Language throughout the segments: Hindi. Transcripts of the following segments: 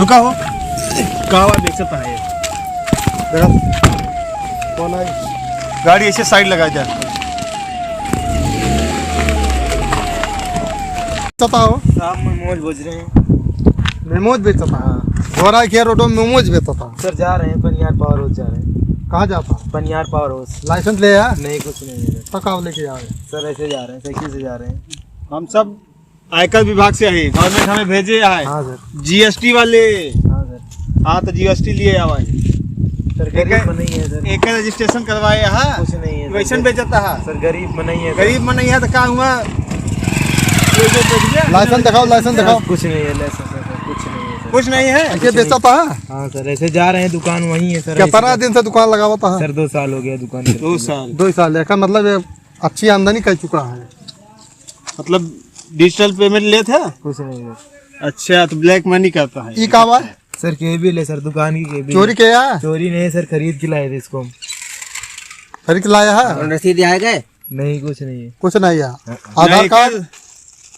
रुका हो कहवा बेचता है कौन है? गाड़ी ऐसे साइड लगा जा हो आप मोमोज बेच रहे हैं? मेमोज बेचता है। गोरा के रोड में मोमोज बेचता था। सर जा रहे हैं पनियार पावर हाउस जा रहे हैं। कहाँ जाता? पनियार पावर हाउस। लाइसेंस ले आया? नहीं कुछ नहीं है तो कब लेके आए? सर ऐसे जा रहे हैं, साइकिल से जा रहे हैं। हम सब आयकर विभाग से आए, गवर्नमेंट हमें भेजे है हाँ सर। जीएसटी वाले। हाँ सर। हाँ तो जीएसटी लिए आवाज सर गरीब में नहीं है सर। एक रजिस्ट्रेशन करवाए हाँ कुछ नहीं है वैसे बेचता है सर। गरीब में नहीं है। गरीब में नहीं है तो क्या हुआ? लाइसेंस दिखाओ, लाइसेंस दिखाओ। कुछ नहीं है लाइसेंस सर, कुछ नहीं है सर। कुछ नहीं है। ऐसे बेचता है? हाँ सर ऐसे जा रहे हैं, दुकान वहीं है सर। कितना दिन से दुकान लगाता है? सर 2 साल हो गया दुकान करते 2 साल 2 साल। का मतलब ये अच्छी आमदनी कर चुका है। मतलब डिजिटल पेमेंट ले था। कुछ नहीं है अच्छा तो ब्लैक मनी करता है। ये कहाँ है? सर। केबिल है सर, दुकान की केबिल। चोरी किया है? चोरी नहीं सर, खरीद के लाए थे इसको हम। खरीद के लाया है? रसीद आए गए? नहीं कुछ नहीं है। कुछ नहीं है। आधार कार्ड?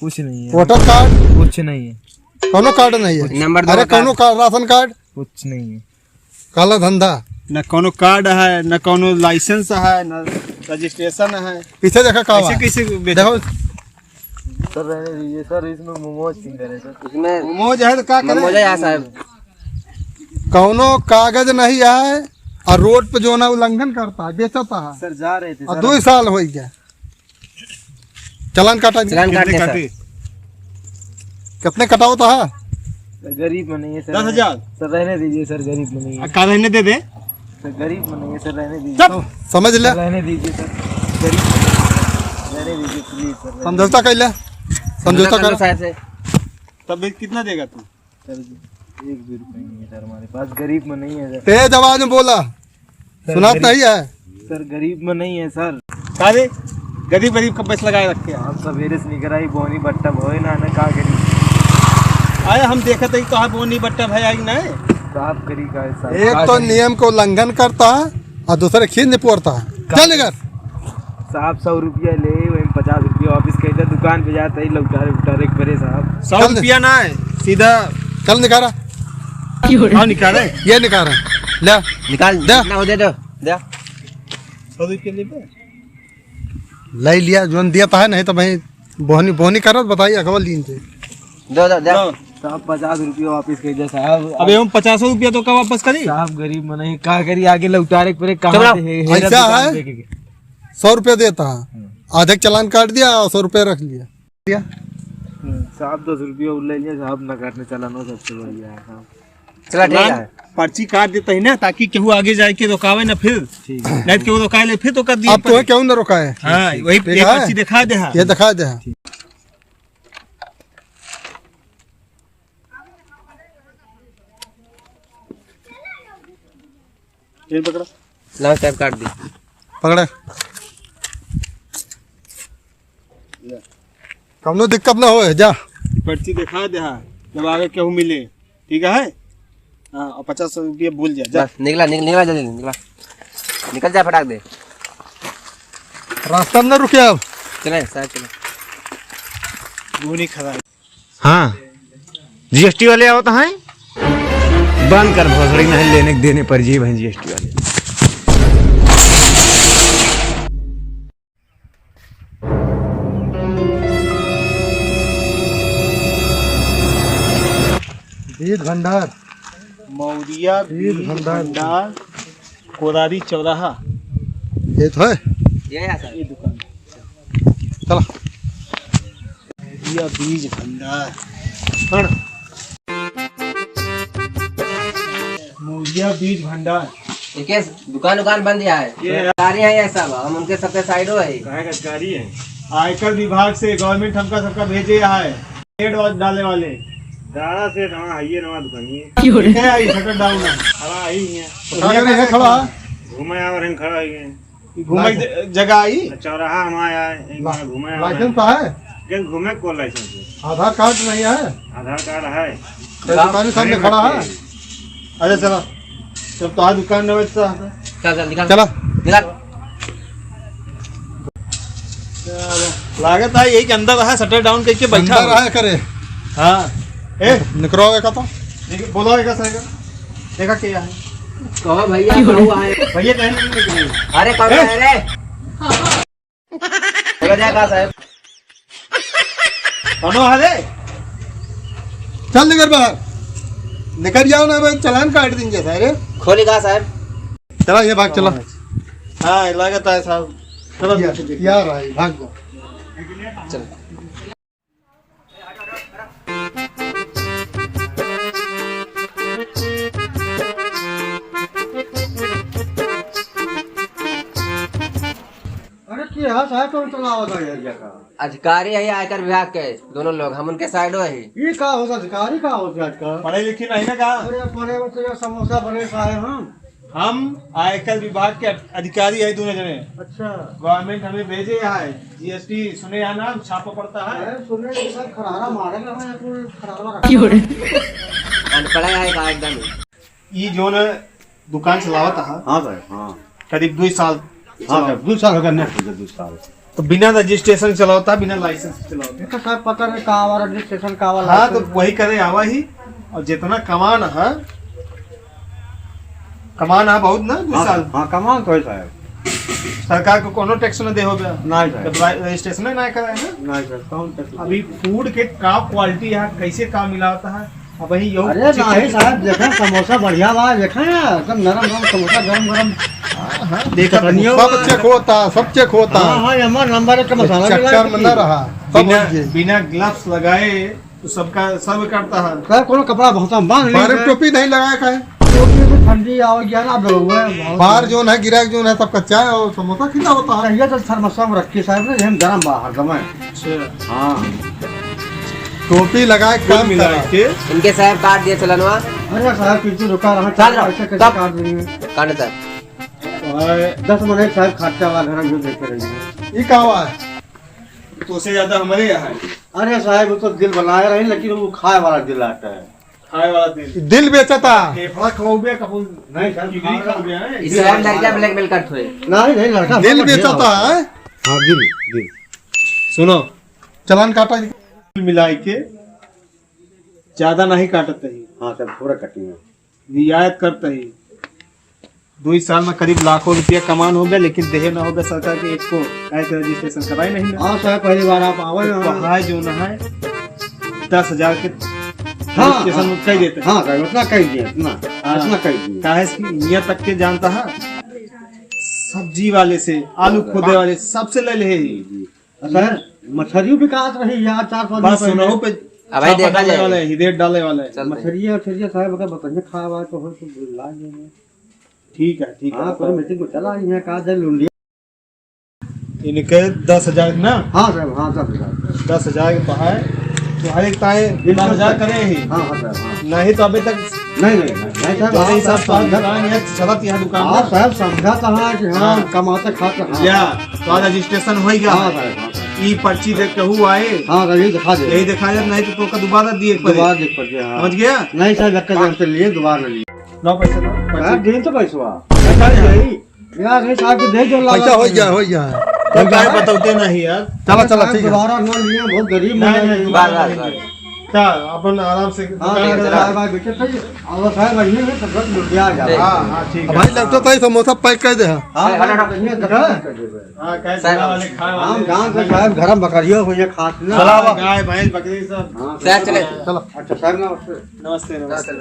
कुछ नहीं है। Voter card? कुछ नहीं है। कोनो कार्ड नहीं है? नंबर अरे कोनो कार्ड, राशन कार्ड? कुछ नहीं है। काला धंधा? न कोनो कार्ड है न कोनो लाइसेंस है न रजिस्ट्रेशन है। पीछे देखा कहाँ है? कैसे देखो सर रहने दीजिए सर, इसमें मोमोज फिंगर है सर। इसमें मोमोज है तो क्या करें? मोमोज है साहब। कौनो कागज नहीं है और रोड पे जो ना उल्लंघन करता है, बेचता है। सर जा रहे थे और 2 साल हो गया। चलान काटा? कितने काटे? कितने कटाओ तो है? सर गरीब में नहीं है सर। 10,000। सर रहने दीजिए सर, गरीब में नहीं है का रहने दे दे। सर। गरीब में नहीं है सर, रहने दीजिए। चुप। समझ ले। सर, रहने दीजिए सर, गरीब में नहीं है। रहने दीजिए प्लीज सर। समझौता कर ले। समझौता कर। तब कितना देगा तू? सर 1 भी रुपये नहीं है सर हमारे पास, गरीब में नहीं है सर। तेज आवाज में बोला, सुना नहीं है? सर गरीब में नहीं है सर। अरे गरीब गरीब का पैसा लगाए रखे आप सवेरे से निकल आई बोनी बट्टा भोए ना का करी। आया हम देखे थे तो बोनी बट्टा भाई आई नहीं। साहब करी का है साहब। एक तो नियम को उल्लंघन करता है और दूसरे खींच नहीं पोड़ता है। चल घर साहब 100 रुपया ले, वही 50 रुपया वापिस कहते दुकान पे जाता ही लौटारे उठारे करे साहब। 100 रुपया ना है सीधा। चल निकाला। हाँ निकाले ये निकाल ले निकाल दे। दे दो दे। 100 रुपया ले ले लिया जो दिया है। नहीं तो भाई बोहनी बोहनी करत बताइए अगवल दिन से। दो दो दे साहब 50 रुपया वापिस कह दे साहब। अबे हम 50 रुपया तो का वापस करी साहब गरीब में नहीं का करी, आगे लौटारे परे कहाँ ऐसा है 100 रुपया देता है, आधे चलान काट दिया और 100 रुपया रख लिया। साहब 10 रुपया ले लिया साहब, न काटने चलाना सबसे बढ़िया है साहब। चला ठीक है, पर्ची काट देता है ना ताकि केहू आगे जाए के रोकावे ना फिर। ठीक है। नहीं तो केहू रोकाए ले फिर तो कर दिया। अब तो क्यों न रोका है? हाँ वही ठीक एक है। पर्ची दिखा दे। हाँ ये दिखा दे। ये पकड़ा लाओ टाइप काट दी। पकड़े। कौनो दिक्कत ना हो जा। पर्ची दिखा दे। हाँ जब आगे केहू मिले ठीक है। हाँ और 50 रुपया भूल जा। निकला निकला जल्दी निकला, निकल जा फटाक दे। रास्ता में न रुके अब। चले साहब चले। वो नहीं खड़ा। हाँ जीएसटी वाले आओ तो हैं बंद कर भोसड़ी नहीं लेने देने पर जी भाई जीएसटी वाले। बीज भंडार मौरिया बीज भंडार कोदारी चौराहा। ये तो है ये दुकान चलो। मौरिया बीज भंडार मौरिया बीज भंडार। देखिए दुकान बंद है। ये गाड़ी है ये सब, हम उनके सबके साइडो है। गाड़ी है आयकर विभाग से गवर्नमेंट हमका सबका भेजे है। पेड़ डाले वाले दाड़ा से नवा है। ये नवा दुकान है आई शटर डाउन है। खड़ा आई है खड़ा घूमे और हम खड़ा है घूमे जगह आई चौराहा हम आया है घूमे। लाइसेंस तो है? लेकिन घूमे को लाइसेंस आधार कार्ड नहीं है? आधार कार्ड है। दुकान सामने खड़ा है। अच्छा चलो जब तो दुकान में चल निकाल चला निकाल। लागत है यही के अंदर है शटर डाउन करके बैठा अंदर आया करे। हाँ ए निकलो का तो देखिए बोलो एक सही देखा क्या है कहो भैया हुआ है भैया कहीं नहीं निकली अरे कौन है रे बोलो जाएगा साहब कौन है रे चल निकल बाहर, निकल जाओ ना भाई, चलान काट देंगे सारे। खोलेगा साहब चला ये भाग चला। हाँ लागत है साहब चलो यार भाई भाग जाओ। चल अरे क्या साहब कौन चलावा था एरिया का? अधिकारी है आयकर विभाग के दोनों लोग हम उनके साइड है ये का होता अधिकारी का होता आज का? पढ़े लिखे नहीं ना कहा अरे पढ़े बच्चे का समोसा बने साहब हम आयकर विभाग के अधिकारी है दोनों जने। अच्छा गवर्नमेंट हमें भेजे है जीएसटी सुने यहाँ नाम छापा पड़ता है। अरे सुनने के साथ खरारा मारेगा मैं कोई खरारा अनपढ़ा है का एकदम ये जो न दुकान चलावत है हाँ साहब हाँ करीब 2 साल हाँ साहब 2 साल का नेट 2 साल तो बिना रजिस्ट्रेशन चलावता बिना लाइसेंस चलावता। तो साहब पता नहीं कहाँ वाला रजिस्ट्रेशन कहाँ वाला हाँ तो वही करे आवा ही और जितना कमान है बहुत ना 2 साल हाँ कमाल तो है साहब सरकार को कोनो टैक्स न दे हो गया नहीं साहब रजिस्ट्रेशन ना कराए ना। नहीं सर कौन टैक्स? अभी फूड के का क्वालिटी है कैसे काम मिला होता है अब वही यो अरे नहीं साहब देखें समोसा बढ़िया बा देखें एकदम नरम नरम समोसा गरम गरम देखा सब चेक होता सब चेक होता हाँ हाँ हमारा नंबर का मसाला चक्कर में न रहा बिना ग्लव्स लगाए तो सबका सर्व करता है। सर कोनो कपड़ा बहुत बांध ले टोपी नहीं लगाया का है ठंडी आओ गया ना बाहर जो है गिराक जो है सब कच्चा है और समोसा खिला होता है ये तो थर्मोसा में रखी साहब ने हम गरम बाहर दम हाँ टोपी लगाए काम मिला के इनके साहब काट दिए चलनवा अरे साहब पीछे रुका रहा चल रहा, ऐसे कैसे तब। काट देंगे काटे साहब 10 मिनट साहब खर्चा वाला घर जो देखे रहिए ये कहाँ है तो उससे ज्यादा हमारे यहाँ है अरे साहब वो तो दिल बनाए रहे लेकिन वो खाए वाला दिल आता है खाए वाला दिल दिल बेचता फेफड़ा खाओगे कपूर नहीं सर किडनी खाओगे हैं इस साहब लड़का ब्लैकमेल करते हुए नहीं नहीं लड़का दिल बेचता है हाँ दिल दिल सुनो चलान काटा मिलाई के ज्यादा नहीं काटते ही हाँ सर पूरा कटिंग रियायत करते ही 2 साल में करीब लाखों रुपया कमान हो गया लेकिन देहे ना हो गया सरकार के एक को ऐसे रजिस्ट्रेशन कराए नहीं ना। हाँ सर पहली बार आप आवे है जो ना है 10,000 के हाँ रजिस्ट्रेशन कह देते हैं। हाँ सर उतना कह दिए उतना कह दिए काहे कि नियत तक के जानता है सब्जी वाले से आलू खोदे वाले सबसे ले ले सर मछली विकास रही यार 4-5 बस सुनो पे अब भाई देखा जाए वाले हिदेट डाले वाले मछली साहब अगर बताइए खाए वाले तो हो तो लाज देंगे ठीक है हाँ कोई मीटिंग को चला यहाँ कहा जाए लुंडिया इनके 10,000 ना हाँ सर हाँ सर 10,000 के पहाड़ तो हर एक ताए 10,000 करे ही हाँ हाँ सर हाँ नहीं तो अभी तक नहीं सर जैसे हिसाब से दुकान है चलत यहाँ दुकान हाँ साहब समझा तो हाँ कि हाँ कमाते खाते हाँ या तो रजिस्ट्रेशन हो गया हाँ सर हाँ ई पर्ची देख के हु आए हाँ सर यही दिखा दे यही दिखा जाए नहीं तो दोबारा दिए दोबारा देख पड़ते हाँ समझ गया नहीं सर धक्का जब से लिए दोबारा लिए 9 पैसे यार दिन तो पैसा यार नहीं साहब दे जो पैसा हो गया तो क्या बताते नहीं यार चला चला ठीक है दोबारा न लिया बहुत गरीब नहीं क्या अपन आराम से ठीक है भाई लगता था समोसा पैक कर दे घर में बकरियों हुई खास गाय भैंस बकरी सब साहब चले चलो अच्छा साहब नमस्ते नमस्ते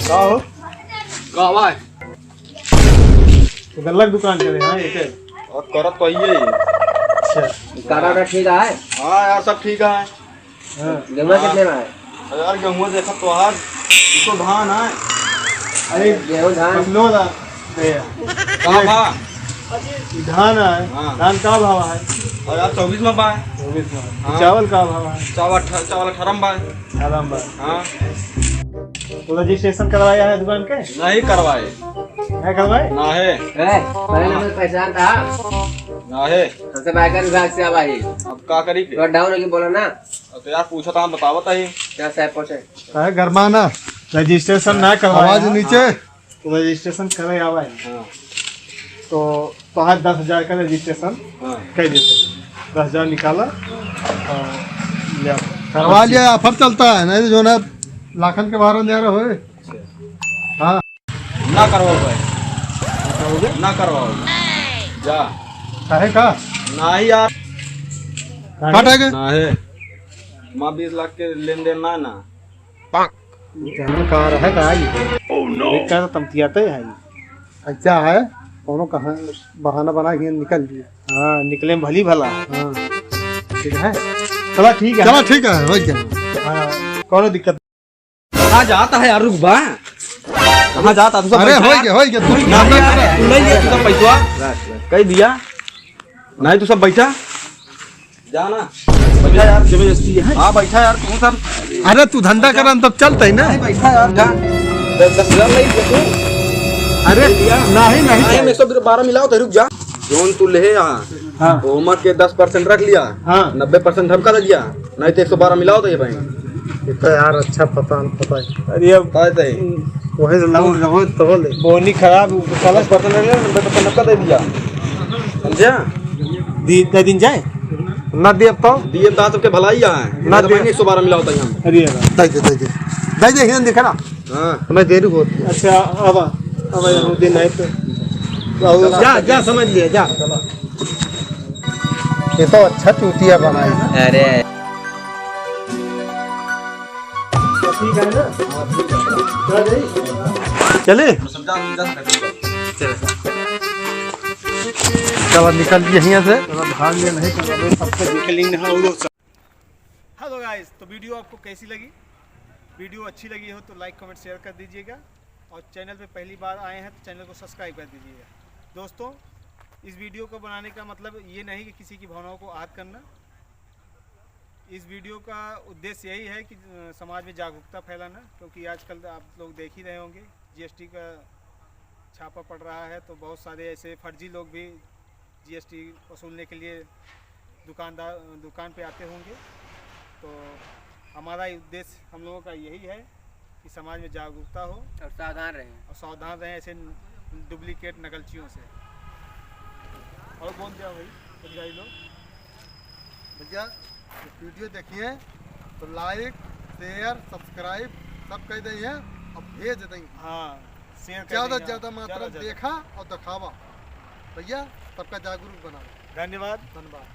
का हो तो गल्लक दुकान करे हाँ एक और करत तो ये अच्छा काटा ठीक है हाँ यार सब ठीक है गेहूं कितने में है यार गेहूँ देखा तो यार तो धान है अरे गेहूं धान फसलों दा कहाँ भा धान है हाँ। धान का भाव है और यार 24 में बा 24 में हाँ। चावल का भाव है चावल 18 में बा आराम बा हाँ तो रजिस्ट्रेशन करवाया है दुकान के नहीं करवाए है करवाए ना है पहले नंबर पहचान था ना है हमसे आयकर विभाग से आवा ही अब का करी के तो डाउन होगी बोला ना तो यार पूछा था बतावत है क्या साहब पूछे है गरमाना रजिस्ट्रेशन ना करवाया आवाज नीचे तो रजिस्ट्रेशन करे आवा है हाँ तो आज 10,000 का रजिस्ट्रेशन हाँ कह देते 10,000 निकाला और ले आओ करवा लिया, ऑफर चलता है नहीं तो जो ना लाखन के बाहर ले रहे हो। हाँ ना करवाओ भाई, ना करवाओ जा। काहे का ना ही यार, काटेगा ना है माँ 20 लाख के लेन देन ना कहाँ रहे का ये क्या तमतियाते है अच्छा है कोनो कहाँ बहाना बना के निकल लिए। हाँ निकले में भली भला। हाँ ठीक है चला ठीक है। चलो ठीक है हो गया। हाँ कोनो दिक्कत कहाँ जाता है यार, रुक बा कहाँ जाता तू सब अरे पैसा हो गया हो गया तू ना यार, तू नहीं लिया तू सब पैसा कहीं दिया नहीं, तू सब बैठा जाना बैठा यार, जबरदस्ती है। हाँ बैठा यार तू सब, अरे तू धंधा कर तब चलता ही ना। बैठा यार जा। 10,000 नहीं दिया तू? अरे नहीं नहीं 112 मिलाओ तो रुक जा। जोन तू ले यहाँ हाँ होमवर्क के 10% रख लिया, हाँ 90% हमका दे दिया, नहीं तो 112 मिलाओ तो ये भाई ये तो यार अच्छा पता है। अरे अब कहते वही रहो तो ले बोनी खराब 40% रख लिया, 90% हमका दे दिया, समझा? दे दिन जाए ना दे तो दिए दांत के भलाई है ना ना, दे। 112 मिलाओ तो हम। अरे दे दे हिंद दिखा ना हाँ मैं देरी होती अच्छा अब दिन है तो जा समझ लिया जा। ये तो अच्छा चूतिया बनाई। अरे ठीक है ना चले चलो निकल लिए यहाँ से। भाग लिया नहीं तो सबसे निकलेंगे। हेलो गाइस, तो वीडियो आपको कैसी लगी? वीडियो अच्छी लगी हो तो लाइक कमेंट शेयर कर दीजिएगा और चैनल पे पहली बार आए हैं तो चैनल को सब्सक्राइब कर दीजिएगा। दोस्तों इस वीडियो को बनाने का मतलब ये नहीं कि किसी की भावनाओं को आहत करना। इस वीडियो का उद्देश्य यही है कि समाज में जागरूकता फैलाना, क्योंकि आजकल आप लोग देख ही रहे होंगे जीएसटी का छापा पड़ रहा है, तो बहुत सारे ऐसे फर्जी लोग भी जीएसटी वसूलने के लिए दुकान पे आते होंगे। तो हमारा उद्देश्य हम लोगों का यही है कि समाज में जागरूकता हो और सावधान रहें ऐसे डुप्लीकेट नकलचियों से। और बोल दिया भाई कुछ गाई लोग भैया वीडियो देखिए तो लाइक शेयर सब्सक्राइब सब कह दें और भेज दें। हाँ शेयर ज़्यादा से ज़्यादा मात्रा में देखा और दिखावा। भैया सबका जागरूक बना। धन्यवाद। धन्यवाद।